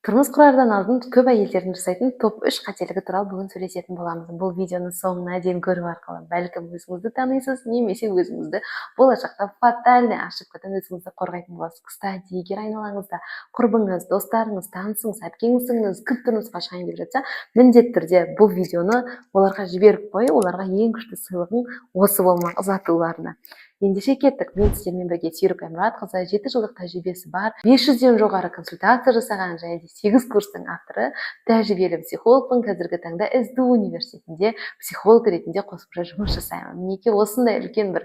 Тұрмыс құрардан алдын көп әйелдердің жасайтын топ 3 қателігі туралы бүгін сөйлесетін боламыз. Бұл видеоны соңына дейін көру арқылы бәлкім өзіңізді танисыз, немесе өзіңізді болашақта фатальный ошибкадан өзіңізді қорғайтын боласыз. Кстати, егер айналаңызда құрбыңыз, достарыңыз, танысыңыз, әпкеңіз, сіңліңіз кім тұрмысқа шығайын деп жатса, міндетті түрде бұл видеоны оларға жіберіп қой, оларға ең күшті сыйлығың осы болмақ, ұзатуларына. Ендеше кеттік. Мен сіздермен бірге Серік Аймұратқызы, 7 жылдық тәжірибесі бар, 500-ден жоғары консультация жасаған және де 8 курстың авторы, тәжірибелі психологпын. Қазіргі таңда СДУ университетінде психолог ретінде қосымша жұмыс жасаймын. Мінекей осындай үлкен бір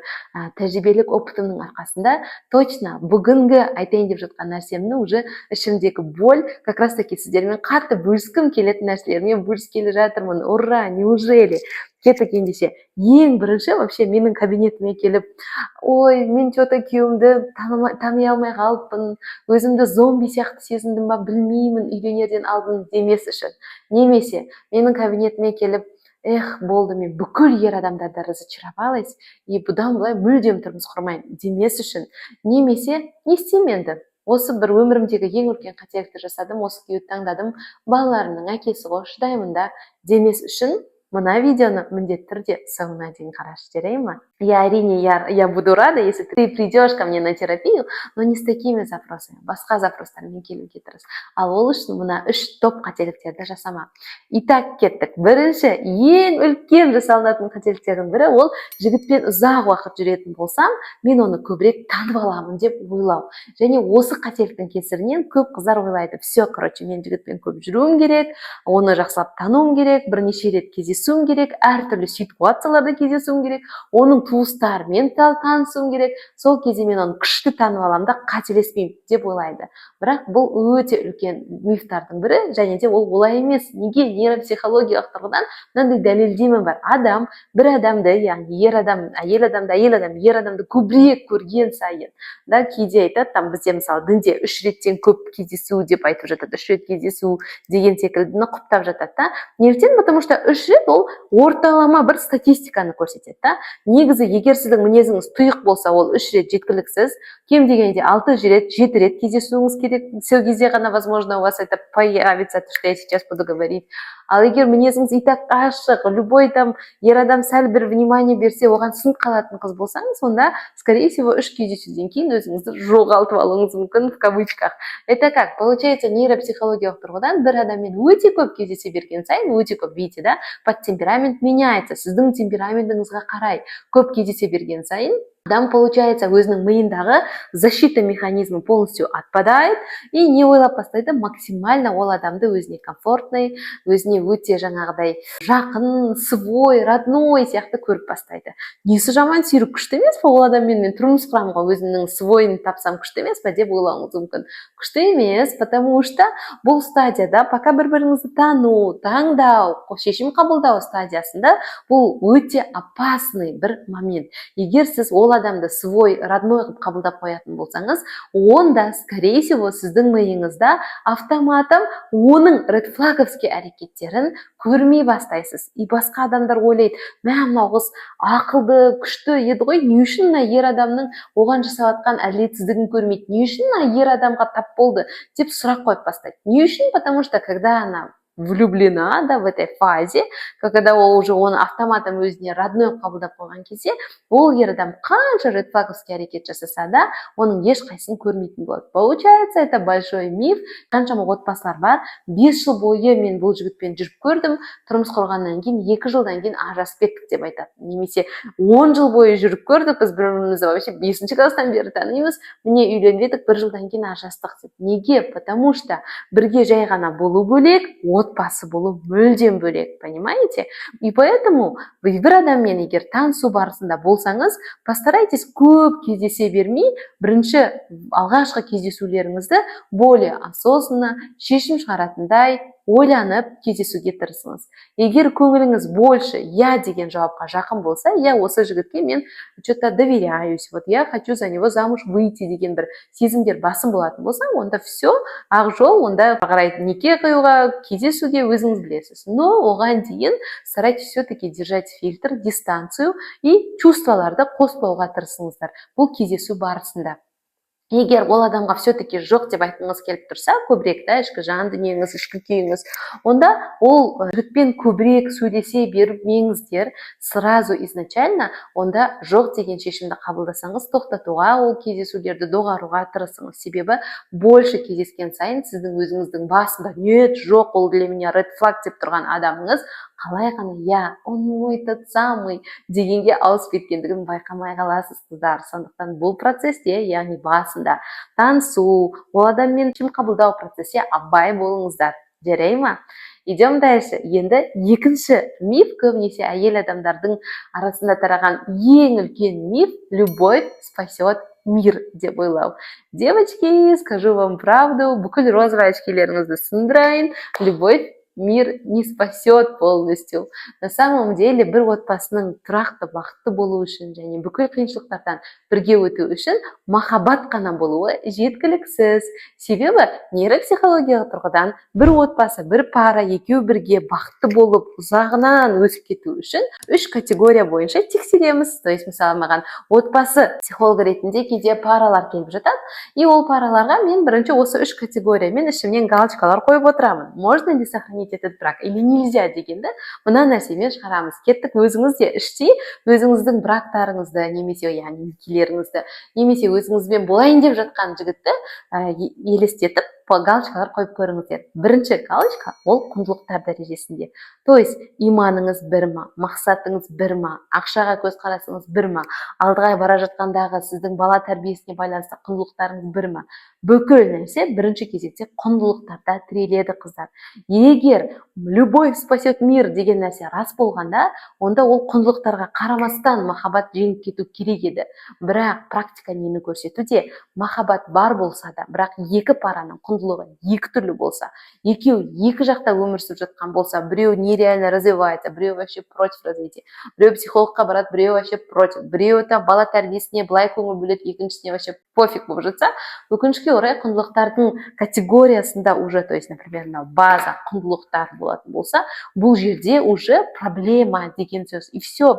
тәжірибелік опытымның арқасында точно бүгінгі айтайын деп жатқан нәрсемнің уже ішімдегі боль как раз таки сіздермен қатты бөліскім келетін нәрселермен бөліскелі жатырмын. Ура, неужели? Кеттік ендеше. Ең бірінші вообще менің кабинетіме келіп, ой, мен что-то күйеуімді тани алмай қалыппын, өзімді зомби сияқты сезіндім ба, білмеймін, үйленерден алдын демес үшін. Немесе менің кабинетіме келіп, болды, мен бүкіл ер адамдарды разочаровалась, и бұдан былай мүлдем тұрмыс құрмаймын демес үшін. Немесе не істеймін енді? Осы бір өмірімдегі ең үлкен қателікті жасадым, осы күйеуді таңдадым, балаларымның әкесі ғой, шыдаймын да демес үшін мына видеоны міндетті түрде соңына дейін қарашы, жарай ма? Әрине, я буду рада, если ты придешь ко мне на терапию, но не с такими запросами, басқа запростармен келуге тырыс. Ал ол үшін мына 3 топ қателіктерді жасама. Итак, кеттік. Бірінші, ең үлкен жасалынатын қателіктердің бірі ол жігітпен ұзақ уақыт жүретін болсам, мен оны көбірек танып аламын деп ойлау. Және осы қателіктің кесірінен көп қыздар ойлайды, все, короче, мен жігітпен көп жүруім керек, оны жақсылап тануым керек, бірнеше рет кездесуім керек, әртүрлі ситуацияларда кездесуім керек, оның туыстарымен танысуым керек, сол кезде мен оны күшті танып аламын да қателеспеймін деп ойлайды. Бірақ бұл өте үлкен мифтардың бірі, және де ол олай емес. Неге? Нейропсихологиялық тұрғыдан мынандай дәлелдеме бар. Адам бір адамды, яғни ер адам, әйел адамды көбірек көрген сайын, да, кейде айтады, там бізде мысалы дінде 3 реттен көп кездесу деп айтып жатады, 3 рет кездесу деген секілдіні құптап жатады да. Неліктен? Потому что 3 рет ол орталама бір статистиканы көрсетеді да. Негізі, егер сіздің мінезіңіз тұйық болса, ол 3 рет жеткіліксіз, кем дегенде 6 рет, 7 рет кездесуіңіз керек. Сол кезде ғана, возможно, у вас это появится, то, что я сейчас буду говорить. Ал егер мінезіңіз и так ашық, любой там ер адам сәл бір внимание берсе, оған сынып қалатын қыз болсаңыз, онда, скорее всего, 3 кездесуден кейін өзіңізді жоғалтып алуыңыз мүмкін, в кавычках. Это как? Получается, нейропсихологиялық тұрғыдан бір адаммен өте көп кездесе берген сайын, өте көп, видите, да, под темперамент меняется. Сіздің темпераментіңізге қарай көп кездесе берген сайын, адам, получается, өзінің миындағы защита механизмі полностью отпадает, и не ойлап бастайды, максимально ол адамды өзіне комфортный, өзіне өте жаңағыдай жақын, свой, родной сияқты көріп бастайды. Несі жаман, Серік, күшті емес па? Ол адаммен мен тұрмыс құрамын ғой, өзімнің свойын тапсам күшті емес па деп ойлауыңыз мүмкін. Күшті емес, потому что бұл стадияда, пока бір-біріңізді тану, таңдау, шешім қабылдау стадиясында, бұл өте опасный бір момент. Егер сіз ол адамды свой, родной қылып қабылдап қоятын болсаңыз, онда, скорее всего, сіздің миыңызда автоматом оның редфлаговский әрекеттерін көрмей бастайсыз. И басқа адамдар ойлайды, мынау қыз ақылды, күшті еді ғой, не үшін мына ер адамның оған жасап жатқан әділетсіздігін көрмейді, не үшін мына ер адамға тап болды деп сұрақ қойып бастайды. Не үшін? Потому что когда она влюблена, да, в этой фазе, когда ол уже оны автоматом өзіне родной қабылдап қойған кезде, ол ер адам қанша редфлаговский әрекет жасаса да, оның ешқайсысын көрмейтін болады. Получается, это большой миф. Қаншама отбасылар бар, 5 жыл бойы мен бұл жігітпен жүріп көрдім, тұрмыс құрғаннан кейін 2 жылдан кейін ажырасып кеттік деп айтады. Немесе 10 жыл бойы жүріп көрдік, біз бір-бірімізді вообще 5-ші класстан бері танимыз, міне үйленіп едік, 1 жылдан кейін ажырастық деп. Неге? Потому что бірге жай ғана болу бөлек, отбасы болу мүлдем бөлек, понимаете? И поэтому бір адаммен егер танысу барысында болсаңыз, постарайтесь көп кездесе бермей, бірінші алғашқы кездесулеріңізді более осознанно, шешім шығаратындай ойланып кездесуге тырысыңыз. Егер көңіліңіз больше я деген жауапқа жақын болса, я осы жігітке мен что-то доверяюсь, вот я хочу за него замуж выйти деген бір сезімдер басым болатын болса, онда все, ақ жол, онда қарай неке қиюға, кездесуге өзіңіз білесіз. Но оған дейін старайтесь все-таки держать фильтр, дистанцию и чувстволарды қоспауға тырысыңыздар бұл кездесу барысында. егер ол адамға все-таки жоқ деп айтқыңыз келіп тұрса, көбірек та ішкі жан дүниеңіз, ішкі күйіңіз, онда ол жігітпен көбірек сөйлесе бермеңіздер, сразу изначально, онда жоқ деген шешімді қабылдасаңыз, тоқтатуға, ол кездесулерді доғаруға тырысыңыз. Себебі больше кездескен сайын сіздің өзіңіздің басында нет, жоқ, ол для меня red flag деп тұрған адамыңыз қалай ғана я, он мой тот самый дегенге ауысып кеткендігін байқамай қаласыз, қыздар. Сондықтан бұл процесте, яғни басында танысу, ол адаммен шешім қабылдау процессе абай болыңыздар. Жарай ма? Идем дальше. Енді екінші миф, көбінесе әйел адамдардың арасында тараған ең үлкен миф – любовь спасет мир деп ойлау. Девочки, скажу вам правду, бүкіл розовый очкилеріңізді сындырайын, любовь мир не спасет полностью. На самом деле, бір отбасының тұрақты бақытты болу үшін және бүкіл қиыншылықтардан бірге өту үшін махаббат қана болуы жеткіліксіз. Себебі нейропсихологиялық тұрғыдан бір отбасы, бір пара, екеу бірге бақытты болып ұзағынан өсіп кету үшін 3 категория бойынша тексереміз. То есть, мысалы, маған отбасы психолог ретінде кейде паралар келіп жатады, и ол параларға мен бірінші осы 3 категориямен ішімнен галочкалар қойып отырамын. Можно ли сохранить этот брак или нельзя дегенді мына нәрсемен шығарамыз. Кеттік, өзіңіз де іштей өзіңіздің брактарыңызды, немесе яғни некелеріңізді, немесе өзіңізбен болайын деп жатқан жігітті елестетіп галочкалар қойып көріңіздер. Бірінші галочка ол құндылықтар дәрежесінде. То есть иманыңыз бір ма, мақсатыңыз бір ма, ақшаға көзқарасыңыз бір ма, алдыға бара жатқандағы сіздің бала тәрбиесіне байланысты құндылықтарыңыз бір ма. Бүкіл нәрсе бірінші кезекте құндылықтарда тіреледі, қыздар. Егер любовь спасет мир деген нәрсе рас болғанда, онда ол құндылықтарға қарамастан махаббат жеңіп кету керек еді. Бірақ практика нені көрсетуде, махаббат бар болса да, бірақ екі параның құндылығы екі түрлі болса, екеу екі жақта өмір сүріп жатқан болса, біреу нереально развивается, біреу вообще против развития, біреу психологқа барады, біреу вообще против, біреу бала тәрбиесіне былай көңіл бөледі, екіншісіне вообще пофиг болып жатса, өкінішке орай құндылықтардың категориясында уже, то есть, например, база құндылықтар болатын болса, бұл жерде уже проблема деген сөз. И все.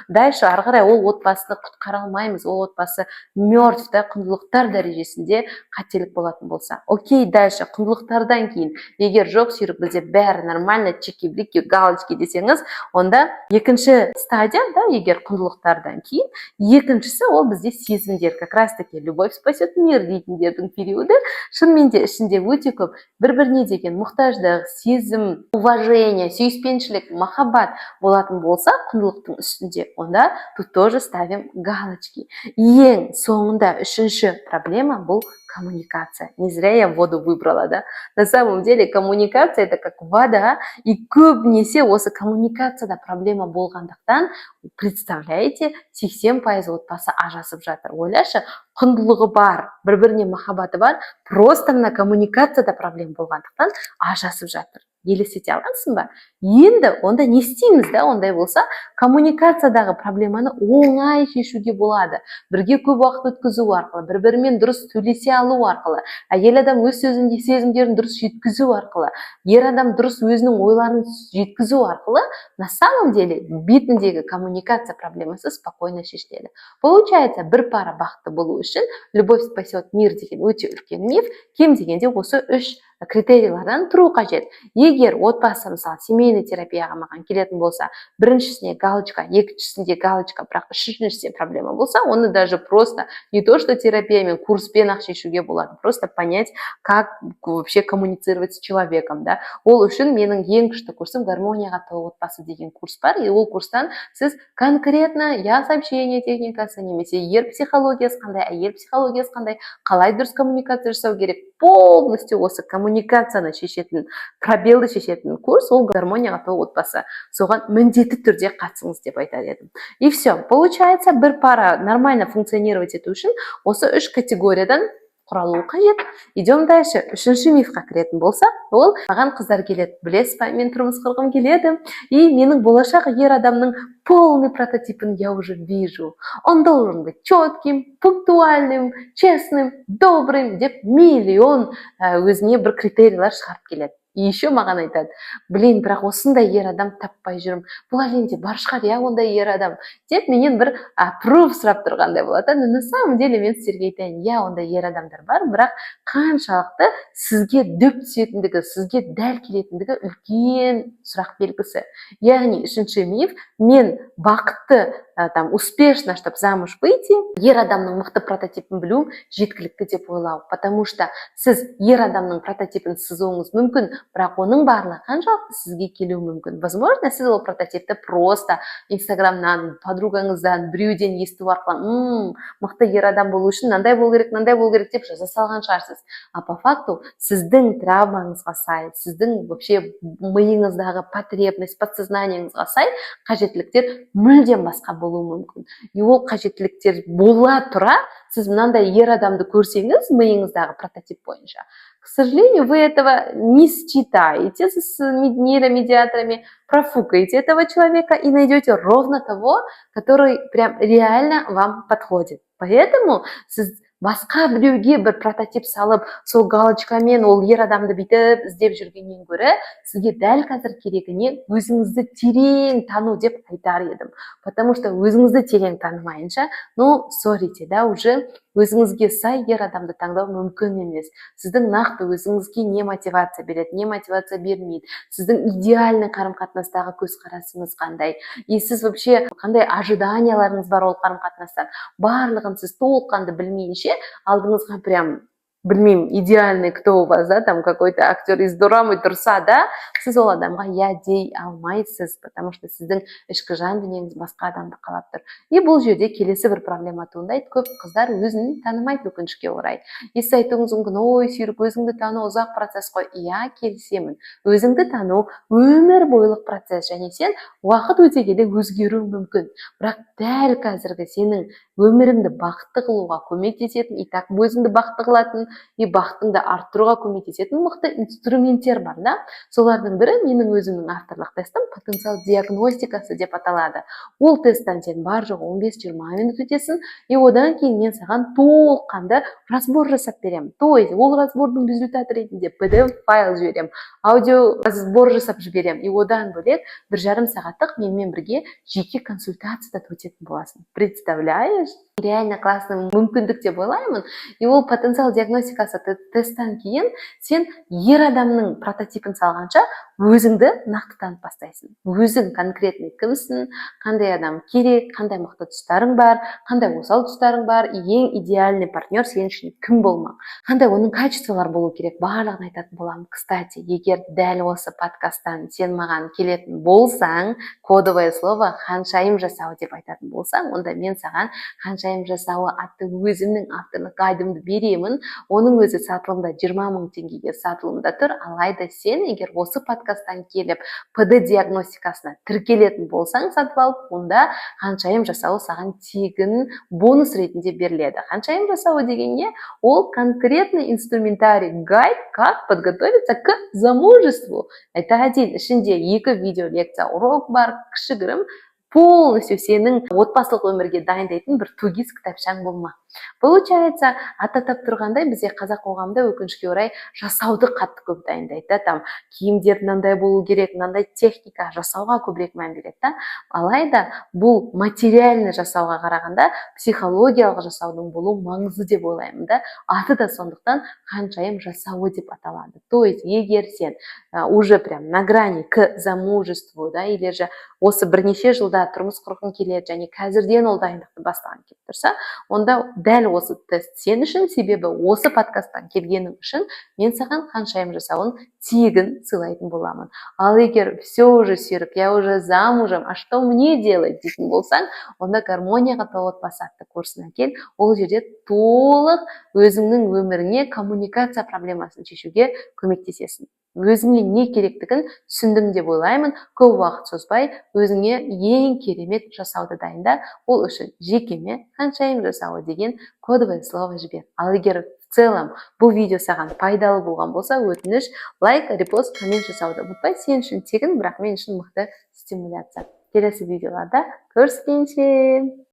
Дальше ары қарай ол отбасыны құтқара алмаймыз, ол отбасы мертв, құндылықтар дәрежесінде қателік болатын болса. Окей, дальше құндылықтардан кейін, егер жоқ сүйрік бізде бәрі нормально, чики-блики, галочки десеңіз, онда екінші стадия, егер құндылықтардан кейін, екіншісі ол бізде сезімдер. Как раз таки любовь спасет мир дейтіндердің периоды шынымен де ішінде өте көп бір-біріне деген мұқтаждық, сезім, уважение, сүйіспеншілік, махаббат болатын болса құндылықтың үстінде, онда тут тоже ставим галочки. Ең соңында үшінші проблема бұл коммуникация. Не зря я воду выбрала, да? На самом деле коммуникация это как вода, и көбінесе осы коммуникацияда проблема болғандықтан, представляете, 80% отбасы ажырасып жатыр. Ойлашы, құндылығы бар, бір-біріне махаббаты бар, просто мына коммуникацияда проблема болғандықтан ажырасып жатыр. Елестете алғансың ба? Енді онда не істейміз да, ондай болса, коммуникациядағы проблеманы оңай шешуге болады. Бірге көп уақыт өткізу арқылы, бір-бірімен дұрыс сөйлесе алу арқылы, әйел адам өз сөзінде сезімдерін дұрыс жеткізу арқылы, ер адам дұрыс өзінің ойларын жеткізу арқылы, на самом деле бетіндегі коммуникация проблемасы спокойно шешіледі. Получается, бір пара бақытты болу үшін любовь спасет мир деген өте үлкен миф, кем дегенде осы 3 критерийлардан тұру қажет. Егер отбасы, мысалы, семейный терапияға маған келетін болса, біріншісіне галочка, екіншісінде галочка, бірақ үшіншісінде проблема болса, оны даже просто не то что терапиямен, курспен ақ шешуге болады, просто понять, как вообще коммуницировать с человеком, да. Ол үшін менің ең күшті курсым гармонияға толы отбасы деген курс бар, и ол курстан сіз конкретно я сообщение техникасы, немесе ер психологиясы қандай, әйел психологиясы қандай, қалай дұрыс коммуникация жасау керек, полностью осы коммуникацияны шешетін, пробелді шешетін курс, ол гармонияға толы отбасы. Соған міндетті түрде қатысыңыз деп айтар едім. И все. Получается, бір пара нормально функционировать ету үшін осы 3 категориядан құралуы қажет. Идем дальше. Үшінші мифқа кіретін болса, ол маған қыздар келеді. Білесіз ба, мен тұрмыс құрғым келеді, и менің болашақ ер адамның полный прототипін я уже вижу. Он должен быть четким, пунктуальным, честным, добрым деп миллион өзіне бір критерийлар шығарып келеді. еще маған айтады, блин, бірақ осындай ер адам таппай жүрмін, бұл әлемде бар шығар иә ондай ер адам деп менен бір пруф сұрап тұрғандай болады. На самом деле мен сіздерге айтайын, иә ондай ер адамдар бар, бірақ қаншалықты сізге дөп түсетіндігі, сізге дәл келетіндігі үлкен сұрақ белгісі. Яғни үшінші миф, мен бақытты там успешно, чтобы замуж выйти, ер адамның мықты прототипін білуім жеткілікті деп ойлау. Потому что сіз ер адамның прототипін сызуыңыз мүмкін, бірақ оның барлығы қаншалықты сізге келуі мүмкін. Возможно, сіз ол прототипті просто инстаграмнан, подругаңыздан, біреуден есту арқылы, мықты ер адам болу үшін мынандай болу керек деп жаза салған шығарсыз. А по факту сіздің травмаңызға сай, сіздің вообще миыңыздағы потребность, подсознаниеңізға сай қажеттіліктер мүлдем басқа болуы мүмкін. И ол қажеттіліктер бола тұра, сіз мынандай ер адамды көрсеңіз миыңыздағы прототип бойынша, к сожалению, вы этого не считаете с нейромедиаторами, профукаете этого человека и найдете ровно того, который прям реально вам подходит. Поэтому сіз басқа біреуге бір прототип салып, сол галочкамен ол ер адамды бүйтіп іздеп жүргеннен гөрі, сізге дәл қазір керегіне өзіңізді терең тану деп айтар едім. Потому что өзіңізді терең танымайынша, сорите, да, уже өзіңізге сай ер адамды таңдау мүмкін емес. Сіздің нақты өзіңізге не мотивация береді, не мотивация бермейді. Сіздің идеальный қарым-қатынастағы көзқарасыңыз қандай. И сіз вообще қандай ожиданияларыңыз бар ол қарым-қатынастан. Барлығын сіз толыққанды білмейінше, алдыңызға прям, білмеймін, идеальный кто у вас, да, там какой-то актер из дорамы тұрса да, сіз ол адамға я дей алмайсыз, потому что сіздің ішкі жан дүниеңіз басқа адамды қалап тұр. И бұл жерде келесі бір проблема туындайды, көп қыздар өзін танымайды өкінішке орай. И сіз айтуыңыз мүмкін, ой сүйрік, өзіңді тану ұзақ процесс қой. Иә, келісемін. Өзіңді тану өмір бойлық процесс, және сен уақыт өте келе өзгеруің мүмкін. Бірақ дәл қазіргі сенің өміріңді бақытты қылуға көмектесетін, и так өзіңді бақытты қылатын, и бақытыңды арттыруға көмектесетін мықты инструменттер бар, да? Солардың бірі менің өзімнің авторлық тестім потенциал диагностикасы деп аталады. Ол тесттен сен бар жоғы 15-20 минут өтесің, и одан кейін мен саған толыққанды разбор жасап беремін. То есть ол разбордың результаты ретінде PDF файл жіберем, аудио разбор жасап жіберем, и одан бөлек 1,5 сағаттық менімен бірге жеке консультацияда өтетін боласың. Представляешь? Реально классный мүмкіндік деп ойлаймын. И ол потенциал диагностикасы тесттен кейін сен ер адамның прототипін салғанша өзіңді нақты танып бастайсың. Өзің конкретный кімсің, қандай адам керек, қандай мықты тұстарың бар, қандай осал тұстарың бар, ең идеальный партнер сен үшін кім болмақ, қандай оның качестволар болу керек, барлығын айтатын боламын. Кстати, егер дәл осы подкасттан сен маған келетін болсаң, кодовое слово ханшайым жасау деп айтатын болсаң, онда мен саған ханшайым жасауы атты өзімнің авторлық гайдымды беремін. Оның өзі сатылымда 20 000 теңгеге сатылымда тұр. Алайда сен егер осы подкасттан келіп ПД диагностикасына тіркелетін болсаң сатып алып, онда ханшайым жасауы саған тегін бонус ретінде беріледі. Ханшайым жасауы деген не? Ол конкретный инструментарий, гайд, как подготовиться к замужеству. Это один. Ішінде 2 видео лекция урок бар, кішігірім, полностью сенің отбасылық өмірге дайындайтын бір тугис кітапшаң болма. Получается, ататап тұрғандай бізде қазақ қоғамында өкінішке орай жасауды қатты көп дайындайды. Там киімдер мынандай болу керек, мынандай техника жасауға көбірек мән береді. Алайда бұл материальный жасауға қарағанда психологиялық жасаудың болу маңызды деп ойлаймын да. Аты да сондықтан ханшайым жасауы деп аталады. То есть, егер сен уже прям на грани к замужеству, да, или же осы бірнеше жылда тұрмыс құрғың келеді және қазірден ол дайындықты бастаған келіп тұрса, онда дәл осы тест сен үшін, себебі осы подкасттан келгенің үшін мен саған ханшайым жасауын тегін сыйлайтын боламын. Ал егер все уже сүйрік, я уже замужем, а что мне делать дейтін болсаң, онда гармонияға толы отбасы атты курсына кел. Ол жерде толық өзіңнің өміріңе коммуникация проблемасын шешуге көмектесесің. Өзіңе не керектігін түсіндің деп ойлаймын. Көп уақыт созбай өзіңе ең керемет жасауды дайында. Ол үшін жекеме ханшайым жасауы деген кодовое слово жібер. Ал егер в целом бұл видео саған пайдалы болған болса, өтініш лайк, репост, коммент жасауды ұмытпай. Сен үшін тегін, бірақ мен үшін мықты стимуляция. Келесі видеоларда көріскенше.